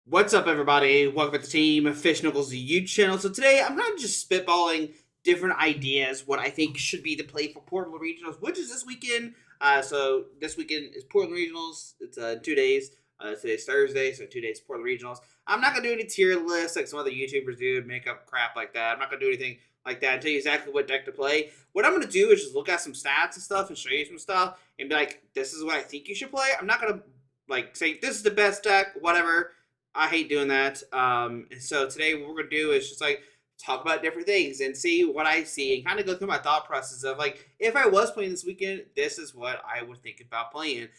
What's up, everybody? Welcome back to Team Fish Knuckles YouTube channel. So today, I'm not just spitballing different ideas what I think should be the play for Portland Regionals, which is this weekend. So this weekend is Portland Regionals. It's 2 days. Today's Thursday, so 2 days Portland Regionals. I'm not gonna do any tier lists like some other YouTubers do, make up crap like that. I'm not gonna do anything like that and tell you exactly what deck to play. What I'm gonna do is just look at some stats and stuff and show you some stuff and be like, this is what I think you should play. I'm not gonna like say this is the best deck, whatever. I hate doing that. And so today what we're going to do is just like talk about different things and see what I see and kind of go through my thought process of like, if I was playing this weekend, this is what I would think about playing.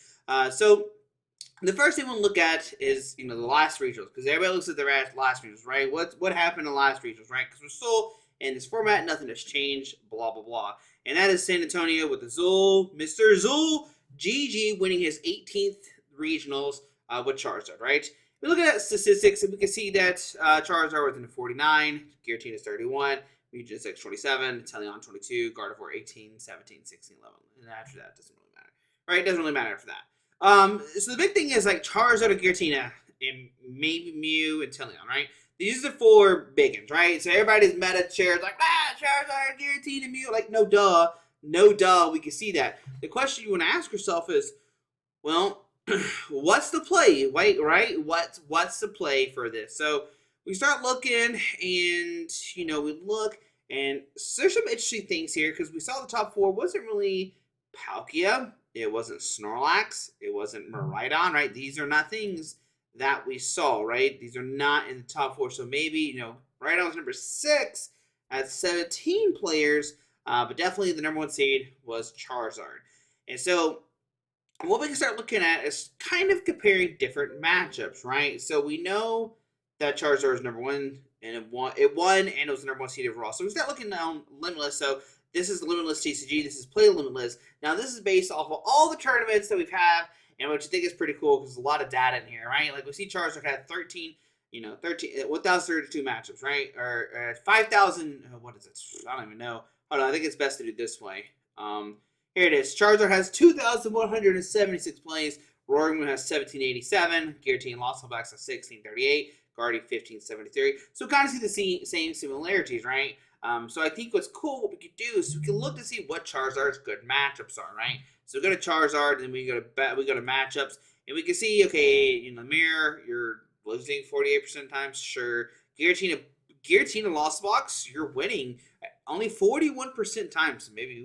So the first thing we'll look at is, the last regionals, because everybody looks at the last regionals, right? What happened in the last regionals, right? Because we're still in this format, nothing has changed, blah, blah, blah. And that is San Antonio with the Zul, Mr. Zul, GG winning his 18th regionals with Charizard, right? We look at statistics, and we can see that Charizard within 49, Giratina is 31, Mugen 6, 27, Teleon 22, Gardevoir 18, 17, 16, 11. And after that, it doesn't really matter. Right? It doesn't really matter after that. So the big thing is like Charizard or Giratina, and maybe Mew and Teleon, right? These are the four big ones, right? So everybody's meta shares like, Charizard, Giratina, Mew. Like, no duh. No duh, we can see that. The question you want to ask yourself is, well, what's the play, right? What's the play for this? So we start looking, and we look, and there's some interesting things here because we saw the top four wasn't really Palkia, it wasn't Snorlax, it wasn't Miraidon, right? These are not things that we saw, right? These are not in the top four. So maybe Miraidon's number 6 at 17 players, but definitely the number 1 seed was Charizard, and so what we can start looking at is kind of comparing different matchups, right? So we know that Charizard is number 1, and it won, and it was the number 1 seed overall. So we start looking down Limitless. So this is Limitless TCG. This is Play Limitless. Now this is based off of all the tournaments that we've had, and which I think is pretty cool because there's a lot of data in here, right? Like we see Charizard had 1,032 matchups, right? Or 5,000. What is it? I don't even know. Hold on, I think it's best to do it this way. Here it is. Charizard has 2,176 plays. Roaring Moon has 1,787. Giratina and Lost Box has 1,638. Guardy 1,573. So kind of see the same similarities, right? So I think what's cool, what we could do is we can look to see what Charizard's good matchups are, right? So we go to Charizard, and then we go to matchups, and we can see, okay, Mirror, you're losing 48% of times, sure. Giratina Lost Box, you're winning only 41% times. Maybe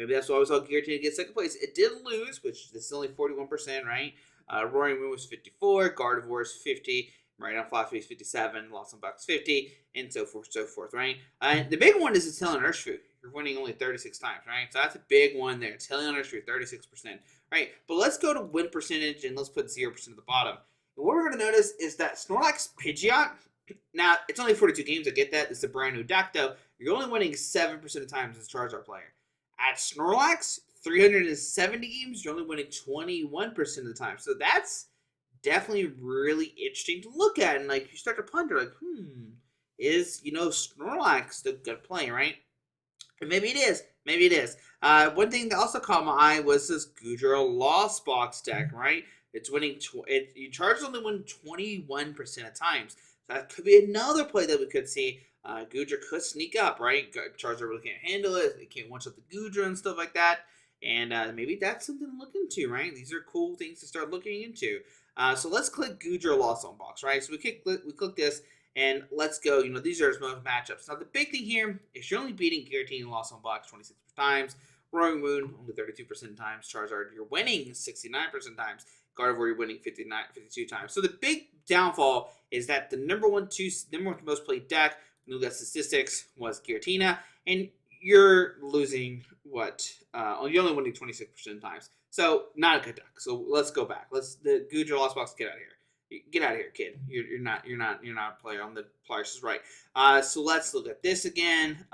that's why we saw Giratina get second place. It did lose, which this is only 41%, right? Roaring Moon was 54, Gardevoir is 50, Miraidon Philosophy is 57, Lost Box 50, and so forth, right? The big one is the Teleon Urshifu. You're winning only 36 times, right? So that's a big one there. Teleon Urshifu, 36%, right? But let's go to win percentage, and let's put 0% at the bottom. And what we're going to notice is that Snorlax Pidgeot, now, it's only 42 games, I get that. It's a brand new deck, though. You're only winning 7% of the times as a Charizard player. At Snorlax, 370 games, you're only winning 21% of the time. So that's definitely really interesting to look at. And, you start to ponder, is, Snorlax the good play, right? And maybe it is. Maybe it is. One thing that also caught my eye was this Goodra Lost Box deck, right? It's winning, Charizard only win 21% of times. That could be another play that we could see. Goodra could sneak up, right? Charizard really can't handle it. It can't one-shot the Goodra and stuff like that. And maybe that's something to look into, right? These are cool things to start looking into. So let's click Goodra Lost Zone Box, right? So we click this, and let's go. These are most matchups. Now, the big thing here is you're only beating Giratina and Lost Zone Box 26 times. Roaring Moon, only 32% times. Charizard, you're winning 69% times. Gardevoir, you're winning 52 times. So the big downfall is that the number one most played deck, when you look at statistics, was Giratina, and you're losing you're only winning 26% times. So not a good deck. So let's go back. The Goodra Lost Box, get out of here. Get out of here, kid. You're not a player on the players is right. So let's look at this again.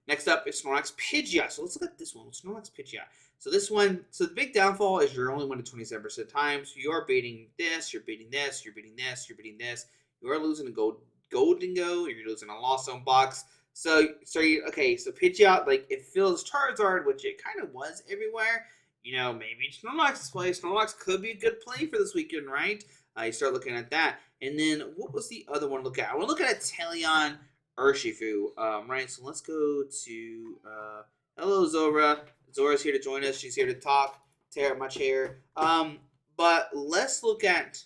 Next up is Snorlax Pidgeot. So let's look at this one. Snorlax Pidgeot. So this one, the big downfall is you're only winning 27% of times. You're beating this, you're beating this, you're beating this, you're beating this. You are losing a Golden Go, you're losing a Lost Zone Box. So Pidgeot, it feels Charizard, which it kind of was everywhere. Maybe Snorlax's play. Snorlax could be a good play for this weekend, right? You start looking at that. And then what was the other one to look at? I want to look at Talion Urshifu. Right, so let's go to hello Zora. Zora's here to join us. She's here to talk. Tear up my chair. But let's look at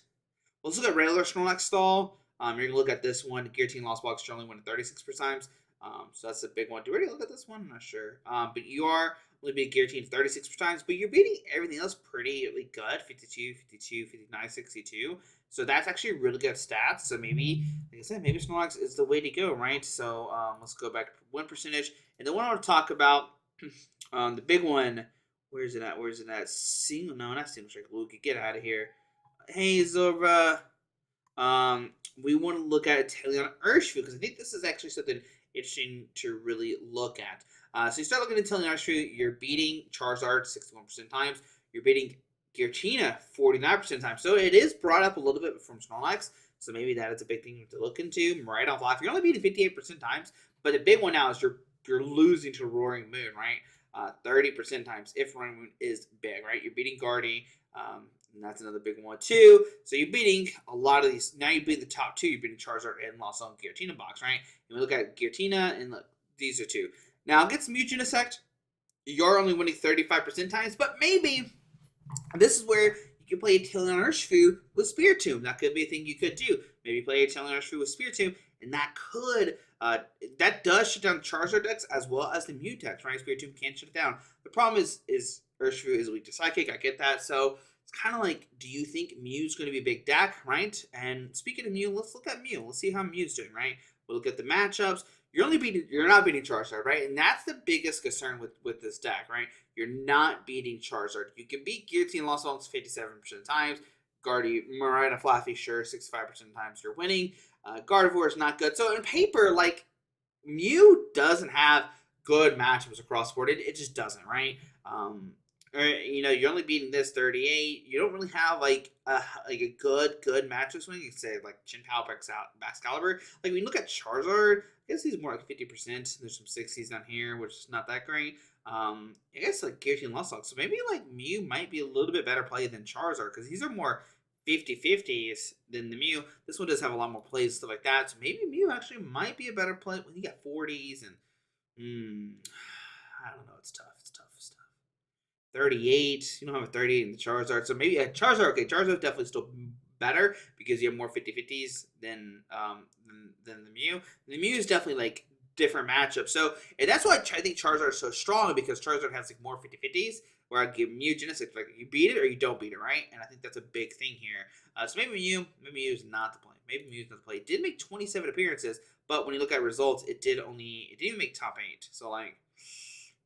regular Snorlax stall. You're gonna look at this one. Guillotine Lost Box only won 36 times. So that's a big one. Do we already look at this one? I'm not sure. But you are only being guillotined 36 times, but you're beating everything else pretty good. 52, 52, 59, 62. So that's actually really good stats. So maybe, like I said, maybe Snorlax is the way to go, right? So let's go back to win percentage. And the one I want to talk about, the big one, where is it at? No, not Single Strike Luke. Get out of here. Hey, Zora. We want to look at Talion Urshifu because I think this is actually something interesting to really look at. So you start looking at Talion Urshifu, you're beating Charizard 61% times, you're beating Giratina 49% times. So it is brought up a little bit from Snorlax, so maybe that is a big thing to look into. Right off life, you're only beating 58% times, but the big one now is you're losing to Roaring Moon, right? 30% times if Roaring Moon is big, right? You're beating Guardy. And that's another big one too. So you're beating a lot of these. Now you beat the top two. You're beating Charizard and Lost on Giratina box, right? And we look at Giratina and look, these are two. Now against Mew Genesect, you're only winning 35% times, but maybe this is where you can play Talion Urshifu with Spiritomb. That could be a thing you could do. Maybe play Talion Urshifu with Spiritomb, and that could that does shut down Charizard decks as well as the Mew decks, right? Spiritomb can't shut it down. The problem is Urshifu is weak to Psychic. I get that. So it's kind of like, do you think Mew's going to be a big deck, right? And speaking of Mew, let's look at Mew. Let's see how Mew's doing, right? We'll look at the matchups. You're not beating Charizard, right? And that's the biggest concern with this deck, right? You're not beating Charizard. You can beat Guillotine Lost Box 57% of times. Guardy, Marina Fluffy, sure, 65% of times you're winning. Gardevoir is not good. So in paper, like, Mew doesn't have good matchups across the board. It just doesn't, right? You're only beating this 38. You don't really have like a good matchup swing. You can say like Chinpao, Excalibur. Like when you look at Charizard, I guess he's more like 50%. There's some 60s down here, which is not that great. I guess like Guillotine Lost Box. So maybe like Mew might be a little bit better play than Charizard because these are more 50-50s than the Mew. This one does have a lot more plays, stuff like that. So maybe Mew actually might be a better play when you got 40s and I don't know. It's tough. 38. You don't have a 38 in the Charizard. So maybe a Charizard, okay, Charizard's definitely still better because you have more 50-50s than the Mew. The Mew is definitely like different matchups. So and that's why I think Charizard is so strong because Charizard has like more 50-50s where I give Mew Genesect like you beat it or you don't beat it, right? And I think that's a big thing here. So maybe Mew is not the play. Maybe Mew is not the play. It did make 27 appearances, but when you look at results, it didn't even make top 8. So like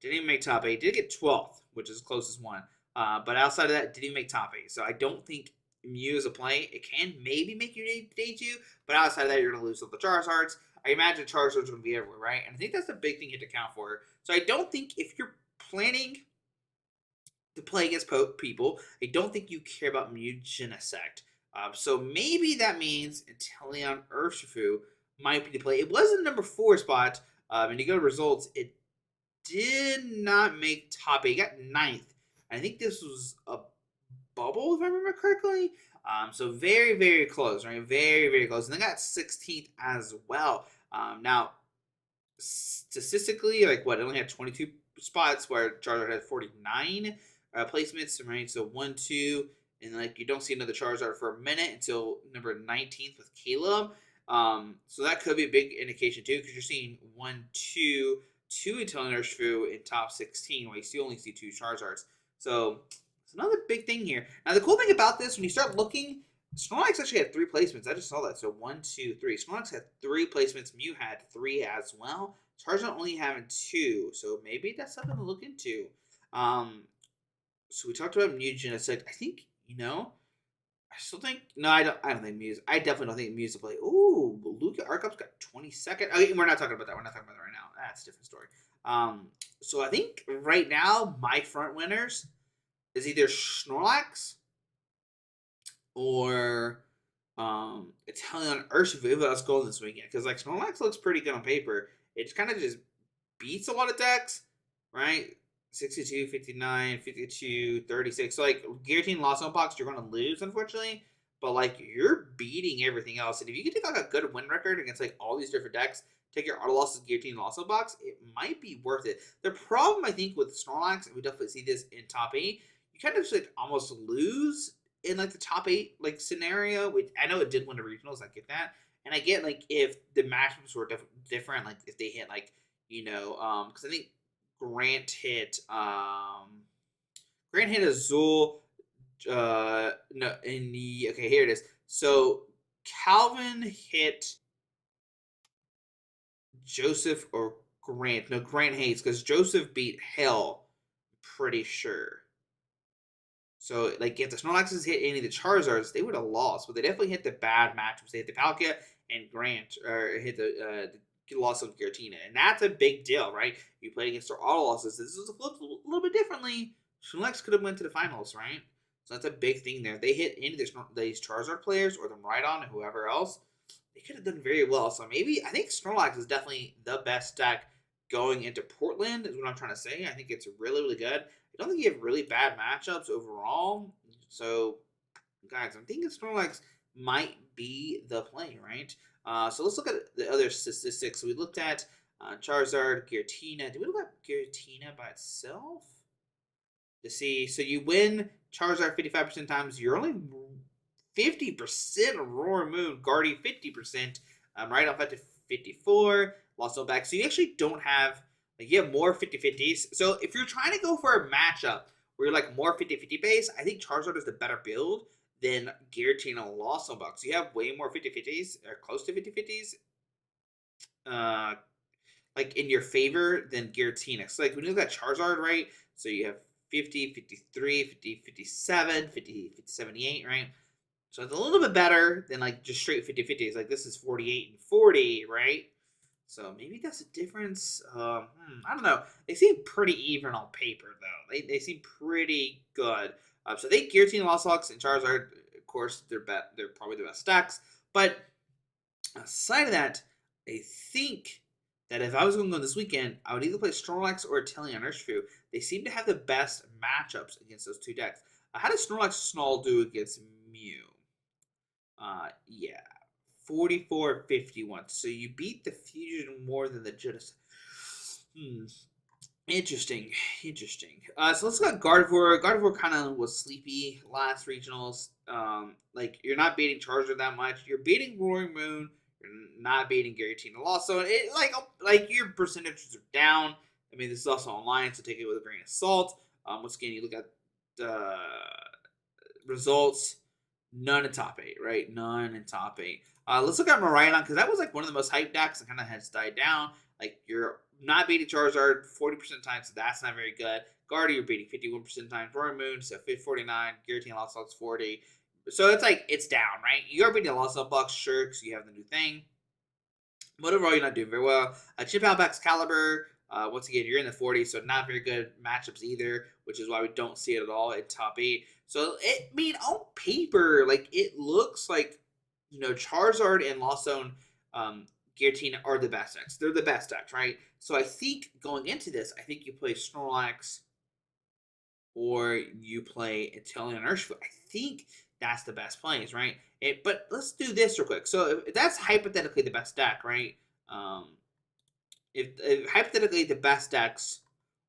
didn't even make top 8. Did get 12th, which is the closest one. But outside of that, didn't even make top 8. So I don't think Mew is a play. It can maybe make you day 2, but outside of that, you're going to lose with the Charizards. I imagine Charizard's going to be everywhere, right? And I think that's the big thing you have to account for. So I don't think if you're planning to play against people, I don't think you care about Mew Genesect. So maybe that means Talion Urshifu might be the play. It was in the number 4 spot, and you go to results, it did not make top 8. He got 9th. I think this was a bubble, if I remember correctly. So very, very close, right? Very, very close. And they got 16th as well. Now, statistically, like what? It only had 22 spots where Charizard had 49 placements, right? So 1, 2, and like you don't see another Charizard for a minute until number 19th with Caleb. So that could be a big indication too, because you're seeing 1, 2 Talion Urshifu in top 16, while you still only see 2 Charizards. So it's another big thing here. Now the cool thing about this, when you start looking, Snorlax actually had 3 placements. I just saw that. So 1, 2, 3. Snorlax had 3 placements. Mew had 3 as well. Charizard only having 2. So maybe that's something to look into. So we talked about Mew Genesect. I think, I still think I don't think Mew's. I definitely don't think Mew's to play. Ooh, Luca Arcup's got 22nd. Okay, we're not talking about that. We're not talking about that right now. That's a different story. So I think right now my front winners is either Snorlax or Talion Urshifu if I was going this weekend. Because like Snorlax looks pretty good on paper. It kind of just beats a lot of decks, right? 62, 59, 52, 36. So like Guillotine Lost on Box, you're going to lose, unfortunately. but like you're beating everything else. And if you can take like a good win record against like all these different decks, take your auto losses, guillotine, and loss box, it might be worth it. The problem I think with Snorlax, and we definitely see this in top 8, you kind of just like almost lose in like the top 8 like scenario. Which I know it did win the regionals, I get that, and I get like if the matchups were different, like if they hit like because I think Grant hit Azul. No, in the okay, here it is. So Calvin hit Joseph or Grant. No, Grant hates because Joseph beat Hell. Pretty sure. So, like, if the Snorlaxes hit any of the Charizards, they would have lost. But they definitely hit the bad matchups. They hit the Palkia and Grant, or hit the loss of Giratina. And that's a big deal, right? You played against their auto losses. This is flipped a little bit differently. Snorlax could have went to the finals, right? So that's a big thing there. They hit any of these Charizard players or the Rhydon or whoever else. They could have done very well. So maybe, I think Snorlax is definitely the best deck going into Portland, is what I'm trying to say. I think it's really, really good. I don't think you have really bad matchups overall. So, guys, I'm thinking Snorlax might be the play, right? So let's look at the other statistics. So we looked at Charizard, Giratina. Did we look at Giratina by itself? To see, so you win Charizard 55% times. You're only 50% Aurora Moon, Guardy 50%, right off at 54, lost no back. So you actually don't have, like, you have more 50-50s. So if you're trying to go for a matchup where you're like more 50-50 base, I think Charizard is the better build than Giratina and Lost no Bucks. You have way more 50-50s, or close to 50-50s, like in your favor than Giratina. So like when you look at Charizard, right? So you have 50, 53, 50, 57, 50, 78, right? So it's a little bit better than like just straight 50-50s. Like this is 48 and 40, right? So maybe that's a difference. I don't know. They seem pretty even on paper, though. They seem pretty good. So I think Giratina, Lost and Charizard, of course, they're probably the best stacks. But aside of that, I think that if I was going to go this weekend, I would either play Snorlax or Atelian Urshifu. They seem to have the best matchups against those two decks. How does Snorlax Snarl do against Mew? Yeah, 44-51. So you beat the Fusion more than the Genesis. Interesting. So let's look at Gardevoir. Gardevoir kind of was sleepy last regionals. Like you're not beating Charizard that much. You're beating Roaring Moon. You're not beating Giratina Lost. So it like your percentages are down. I mean, this is also online, so take it with a grain of salt. Once again, you look at the results. None in top 8, right? None in top 8. Let's look at Miraidon, because that was like one of the most hyped decks and kind of has died down. Like, you're not beating Charizard 40% times, so that's not very good. Guardy, you're beating 51% times. Roaring Moon, so 49. Giratina Lost Box, 40. So it's like, it's down, right? You're beating the Lost Box, sure, because you have the new thing. But overall, you're not doing very well. Chip Out Excalibur, once again, you're in the 40s, so not very good matchups either, which is why we don't see it at all in top 8. So, on paper, like, it looks like, Charizard and Lost Zone Giratina are the best decks. They're the best decks, right? So, I think going into this, I think you play Snorlax or you play Atelian Urshifu. I think that's the best plays, right? But let's do this real quick. So if that's hypothetically the best deck, right? If hypothetically the best decks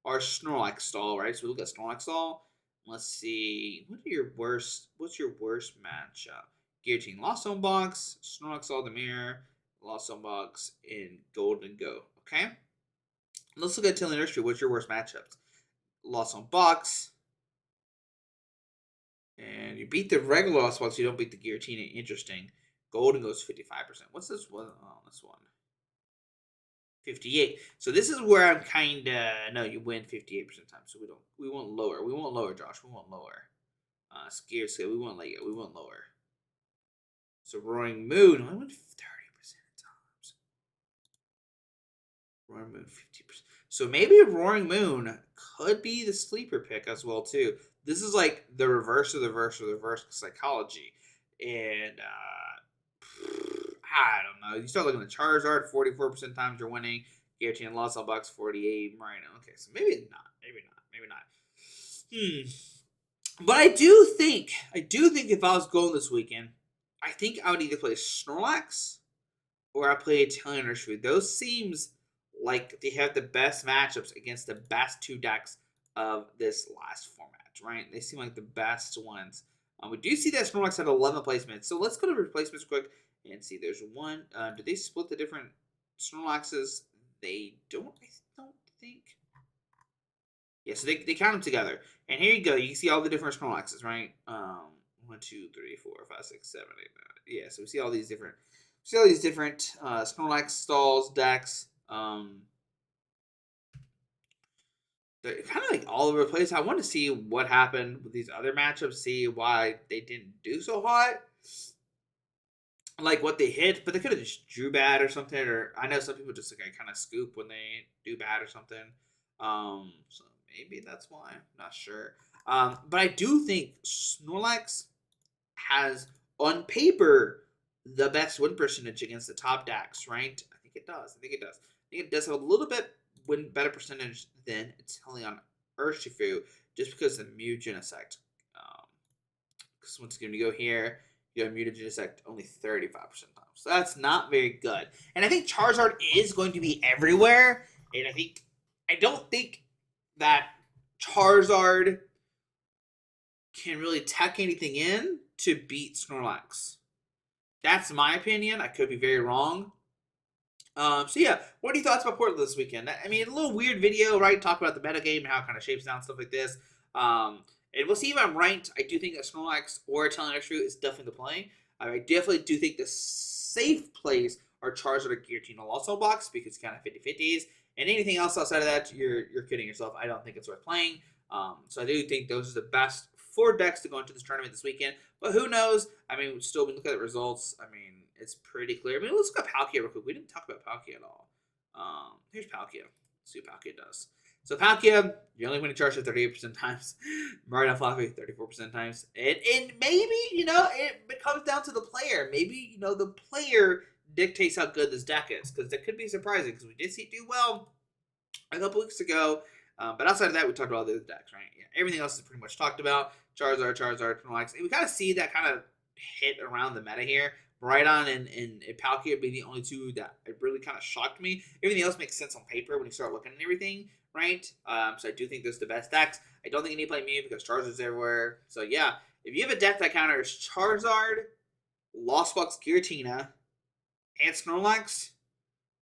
are Snorlax stall, right? So we look at Snorlax stall. Let's see. What's your worst matchup? Guillotine Lost Zone Box, Snorlax stall the mirror, Lost Zone Box in Golden Go. Okay. Let's look at Atelian Urshifu. What's your worst matchups? Lost Zone Box. And you beat the regular Lost Box, you don't beat the Giratina. Interesting. Golden goes 55%. What's this one? Oh, this one. 58. So this is where I'm kind of... No, you win 58% time. So we won't lower. We won't lower, Josh. We won't lower. Scared. We won't lower. So Roaring Moon. I went 30% times. Roaring Moon 50%. So maybe Roaring Moon could be the sleeper pick as well, too. This is like the reverse of the reverse psychology. And I don't know. You start looking at Charizard, 44% times you're winning. Giratina and Lost Box, 48. Marino. Okay, so maybe not. But I do think if I was going this weekend, I think I would either play Snorlax or I play Italian Urshifu. Those seems like they have the best matchups against the best two decks of this last format, right? They seem like the best ones. We do see that Snorlax had 11 placements. So let's go to replacements quick and see. There's one. Do they split the different Snorlaxes? They don't, I don't think. Yeah, so they count them together. And here you go. You can see all the different Snorlaxes, right? 1, 2, 3, 4, 5, 6, 7, 8, 9. Yeah, so we see all these different Snorlax stalls, decks. They're kind of like all over the place. I want to see what happened with these other matchups, see why they didn't do so hot. Like what they hit, but they could have just drew bad or something. Or I know some people just like kind of scoop when they do bad or something. So maybe that's why. I'm not sure. But I do think Snorlax has on paper the best win percentage against the top decks, right? I think it does. I think it does have a little bit better percentage than Italian Urshifu, just because of the mutagen effect. Because once again, you go here, you have mutagen effect only 35% times. So that's not very good. And I think Charizard is going to be everywhere. And I don't think that Charizard can really tech anything in to beat Snorlax. That's my opinion. I could be very wrong. So yeah, what are your thoughts about Portland this weekend? I mean, a little weird video, right? Talk about the metagame and how it kind of shapes down, stuff like this. And we'll see if I'm right. I do think that Snorlax or Italian Urshifu is definitely the play. I definitely do think the safe plays are Charizard or Giratina also box because it's kind of 50-50s. And anything else outside of that, you're kidding yourself. I don't think it's worth playing. So I do think those are the best 4 decks to go into this tournament this weekend. But who knows? I mean, still, we look at the results. I mean, it's pretty clear. I mean, let's look at Palkia real quick. We didn't talk about Palkia at all. Here's Palkia. Let's see what Palkia does. So Palkia, you're only going to charge it 38% times. Marina Fluffy, 34% times. And maybe, it comes down to the player. Maybe, the player dictates how good this deck is. Because that could be surprising. Because we did see it do well a couple weeks ago. But outside of that, we talked about all the other decks, right? Yeah, everything else is pretty much talked about. Charizard, Snorlax. And we kind of see that kind of hit around the meta here. Rhydon and Palkia being the only two that it really kind of shocked me. Everything else makes sense on paper when you start looking at everything, right? So I do think this is the best decks. I don't think you need to play Mew because Charizard's everywhere. So yeah, if you have a deck that counters Charizard, Lost Box Giratina, and Snorlax,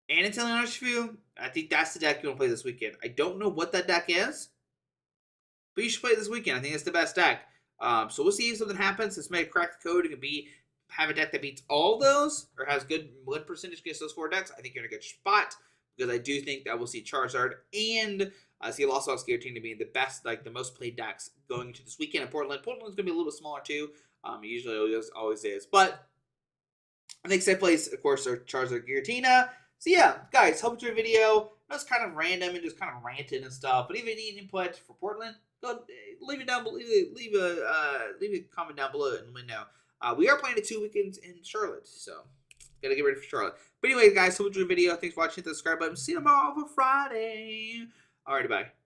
and Italian Urshifu, I think that's the deck you want to play this weekend. I don't know what that deck is, but you should play it this weekend. I think it's the best deck. So we'll see if something happens. This may crack the code. It could be have a deck that beats all those or has good win percentage against those 4 decks. I think you're in a good spot because I do think that we'll see Charizard and see Lost Box Giratina being the best, like the most played decks going into this weekend in Portland. Portland's going to be a little bit smaller too. Usually always is. But I think safe place, of course, are Charizard Giratina. So yeah, guys, hope you enjoyed the video. That was kind of random and just kind of ranted and stuff. But if you need input for Portland, go leave it down below. Leave a comment down below and let me know. We are playing the 2 weekends in Charlotte, so gotta get ready for Charlotte. But anyway, guys, hope you enjoyed the video. Thanks for watching. Hit the subscribe button. See you tomorrow for Friday. Alrighty, bye.